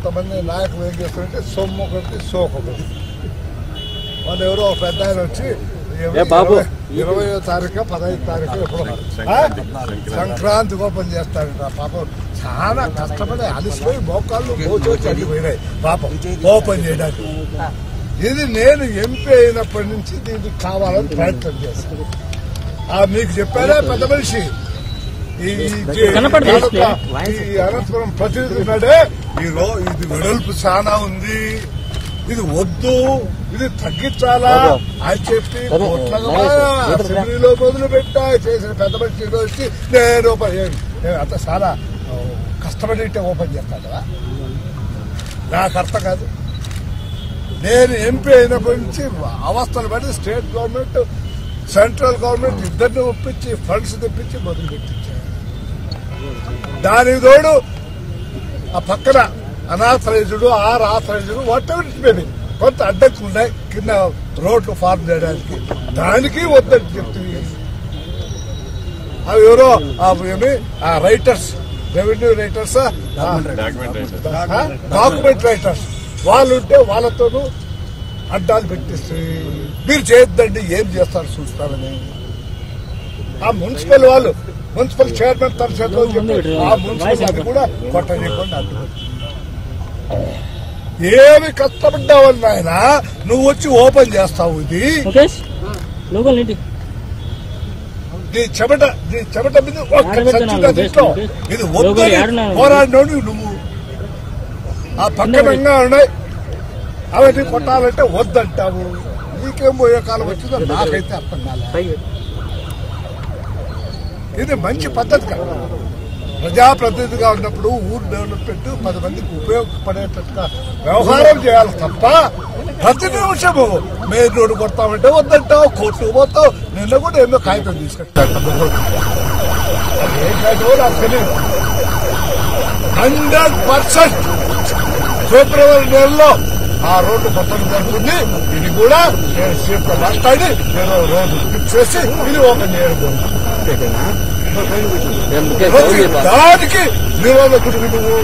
కొంతమంది నాయకులు ఏం చేస్తారంటే సొమ్ము ఒకటి సోకొకటి. వాళ్ళు ఎవరో ఒక పెద్ద ఆయన వచ్చి 20వ తారీఖు 15వ తారీఖు ఎప్పుడు సంక్రాంతికి ఓపెన్ చేస్తారంట. పాపం చాలా కష్టపడి అలిసిపోయి మోకాళ్ళు మోచోచి అడ్డిపోయినాయి పాపం ఓపెన్ చేయడానికి. ఇది నేను ఎంపీ అయినప్పటి నుంచి దీనికి కావాలని ప్రయత్నం చేస్తాను. మీకు చెప్పారా పెద్ద మనిషి ఈ అనంతపురం ప్రతినిధి ఉన్నాడే, ఇది వెడల్పు చాలా ఉంది, ఇది వద్దు, ఇది తగ్గించాలా అని చెప్పి అసెంబ్లీలో మొదలు పెట్టా చేసిన పెద్ద మనిషి వచ్చి నేను అంత చాలా కష్టపడి ఓపెన్ చేస్తాను కదా, నాకు అర్థం కాదు. నేను ఎంపీ అయినప్పటి నుంచి అవస్థలు పడి స్టేట్ గవర్నమెంట్ సెంట్రల్ గవర్నమెంట్ ఇద్దరిని ఒప్పించి ఫండ్స్ తెప్పించి మొదలు పెట్టించారు. దానికి తోడు ఆ పక్కన అనాథరైజుడు ఆథరైజుడు వాటెవర్ కొంత అడ్డంకులు ఉన్నాయి కింద రోడ్లు ఫార్మ్ చేయడానికి, దానికి వద్దని చెప్తుంది. అవి ఎవరో writers, revenue writers, document writers వాళ్ళు ఉంటే వాళ్ళతోనూ అడ్డాలు పెట్టిస్తే మీరు చేయొద్దండి ఏం చేస్తారు చూస్తారని ఆ మున్సిపల్ వాళ్ళు, మున్సిపల్ చైర్మన్ తన చేతిలో చెప్పి ఆ మున్సిపల్ అది కూడా కొట్టనీయకుండా అడ్డు. ఏమి కష్టపడ్డావని ఆయన నువ్వు వచ్చి ఓపెన్ చేస్తావు. ఇది చెమట మీద ఇది వద్దని పోరాడినోడు నువ్వు. ఆ పక్కనంగా ఉన్నాయి అవన్నీ కొట్టాలంటే వద్దంటావు. నీకేం పోయే కాలం వచ్చిందో నాకైతే అర్థం కాలే. ఇది మంచి పద్ధతి కదా. ప్రజాప్రతినిధిగా ఉన్నప్పుడు ఊరు డెవలప్మెంట్ 10 మందికి ఉపయోగపడేటట్టుగా వ్యవహారం చేయాలి తప్ప ప్రతి నిమిషము మెయిన్ రోడ్డు కొడతామంటే వద్దంటావు, కోర్టుకు పోతావు. నిన్న కూడా ఎన్నో కాగితం తీసుకొచ్చాడు. అది ఏం కాదు నాకు తెలియదు. 100% ఫిబ్రవరి నెలలో ఆ రోడ్డు మొత్తం జరుగుతుంది. ఇది కూడా నేను సీట్లో మాట్లాడి నేను రోడ్డు ఫిక్స్ చేసి ఇది ఓపెన్ చేయడం. దానికి నిరోధకుడు నువ్వు.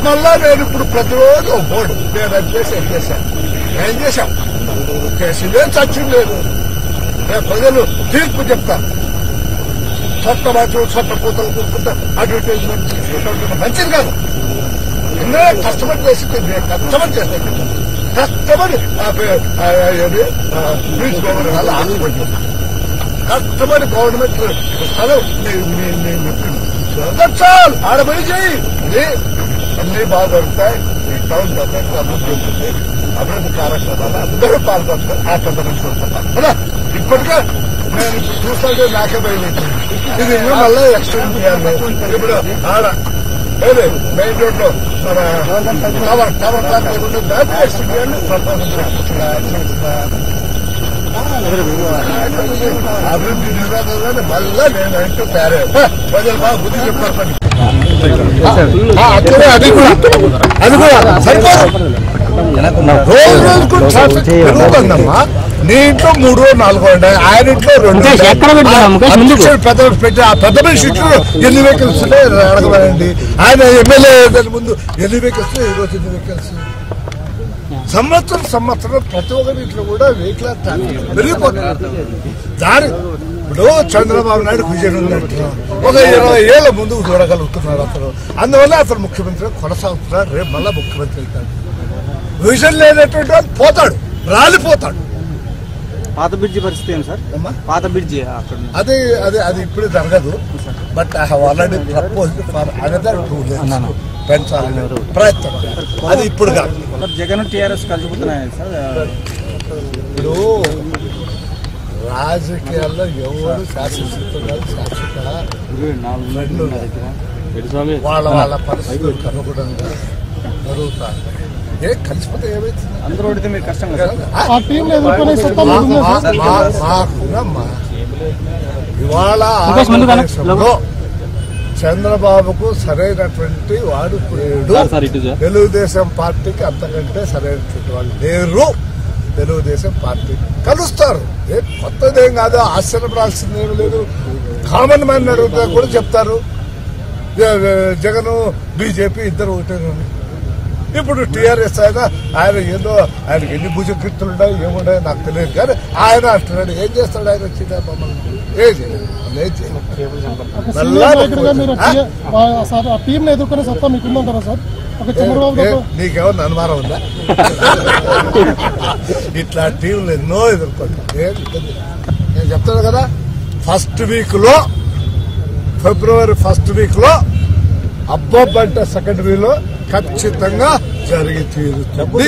మళ్ళా నేను ఇప్పుడు ప్రతిరోజు బోర్డు నేను అది చేసి చేశాను. ఏం చేశాం కేసులే చచ్చింది లేదు. నేను ప్రజలు తీర్పు చెప్తాను. సొంత మాటలు సొంత కూతలు కూర్చుంటే అడ్వర్టైజ్మెంట్ తీసుకుంటా మంచిది కాదు. ఎన్నో కష్టపడి చేసి కష్టపడి చేస్తాను. కష్టపడి కష్టపడి గవర్నమెంట్ స్థలం చాలు ఆడబడి చేయి. అన్ని బాగా దొరుకుతాయి. ఈ టౌన్ గవర్నమెంట్ అభివృద్ధి ఉంటుంది. అభివృద్ధి కార్యక్రమాలు అందరూ పాల్గొంటారు. ఆ పెద్ద నుంచి కదా. ఇప్పటికే నేను ఇప్పుడు చూస్తుంటే నాకే బయలుదేరి ఇది ఇంకా మళ్ళీ ఎక్స్టెండ్ చేయాలి. ఇప్పుడు ఆడ ఏదే మెయిన్ రోడ్ లో మన టవర్ దాన్ని ఎక్స్టెండ్ చేయాలి. అభివృద్ధి నిరాకరణ మళ్ళా నేను అంటూ తయారే ప్రజలు బాగా బుద్ధి చెప్పారు. పని అది కూడా సరిపోదు. రోజు ట్రాఫిక్ పెరుగుతుందమ్మా. నీ ఇంట్లో 3 4 ఉన్నాయి, ఆయన ఇంట్లో 2. పెద్ద పెట్టి ఆ పెద్ద మనిషి ఇంట్లో ఎన్ని వెహికల్స్ అడగమండి. ఆయన ఎమ్మెల్యే దాని ముందు ఎన్ని వెహికల్స్, ఈరోజు ఎన్ని వెహికల్స్. సంవత్సరం ప్రతి ఒక్కరి ఇంట్లో కూడా వెహికల్ పెరిగిపోతుంది. దాని ఇప్పుడు చంద్రబాబు నాయుడు విజన్ ఉన్నట్టు ఒక 20 ఏళ్ల ముందుకు చూడగలుగుతున్నారు అతను. అందువల్ల అతను ముఖ్యమంత్రి కొనసాగుతున్నాడు. రేపు మళ్ళా ముఖ్యమంత్రి అవుతాడు. విజన్ లేనటువంటి వాళ్ళు పోతాడు, రాలిపోతాడు. పాత బ్రిడ్జి పరిస్థితి ఏం సార్? పాత బ్రిడ్జి అది అది అది ఇప్పుడు జరగదు. But I have already propose for another 2 lanes పెంచాలని ప్రయత్నం. అది ఇప్పుడు కాదు. జగన్ టీఆర్ఎస్ కలిసిపోతున్నాయి సార్. ఇప్పుడు రాజకీయాల్లో ఎవరు శాసిస్తున్నారు? శాశ్వత వాళ్ళ పరిస్థితులకు అనుగుణంగా జరుగుతారు. కలిసిపోతే ఏమైతుంది? అందరూ ఓడితే మీరు కష్టం కదా. ఇవాళ చంద్రబాబుకు సరైనటువంటి వాడు తెలుగుదేశం పార్టీకి అంతకంటే సరైనటువంటి వాళ్ళు లేరు. తెలుగుదేశం పార్టీ కలుస్తారు. కొత్తదేం కాదు, ఆశ్చర్యపడాల్సిందేమీ లేదు. కామన్ మ్యాన్ అడుగుతా కూడా చెప్తారు. జగన్ బీజేపీ ఇద్దరు ఒకటే. ఇప్పుడు టీఆర్ఎస్ ఆయన ఏదో ఆయనకి ఎన్ని భుజకృత్తులున్నాయి ఏమున్నాయో నాకు తెలియదు, కానీ ఆయన అంటున్నాడు. ఏం చేస్తాడు ఆయన వచ్చిందా మమ్మల్ని? ఏం చేయలేదు. ఎదుర్కొనే సత్తా మీకుందంటారా సార్? నీకేమన్నా అనుమానం ఉందా? ఇట్లా టీంలు ఎన్నో ఎదుర్కొంటాం. నేను చెప్తాను కదా, ఫస్ట్ వీక్ లో ఫిబ్రవరి ఫస్ట్ వీక్ లో అబ్బబ్బ అంటే సెకండ్ వీక్ లో ఖచ్చితంగా జరిగి తీరుతుంది.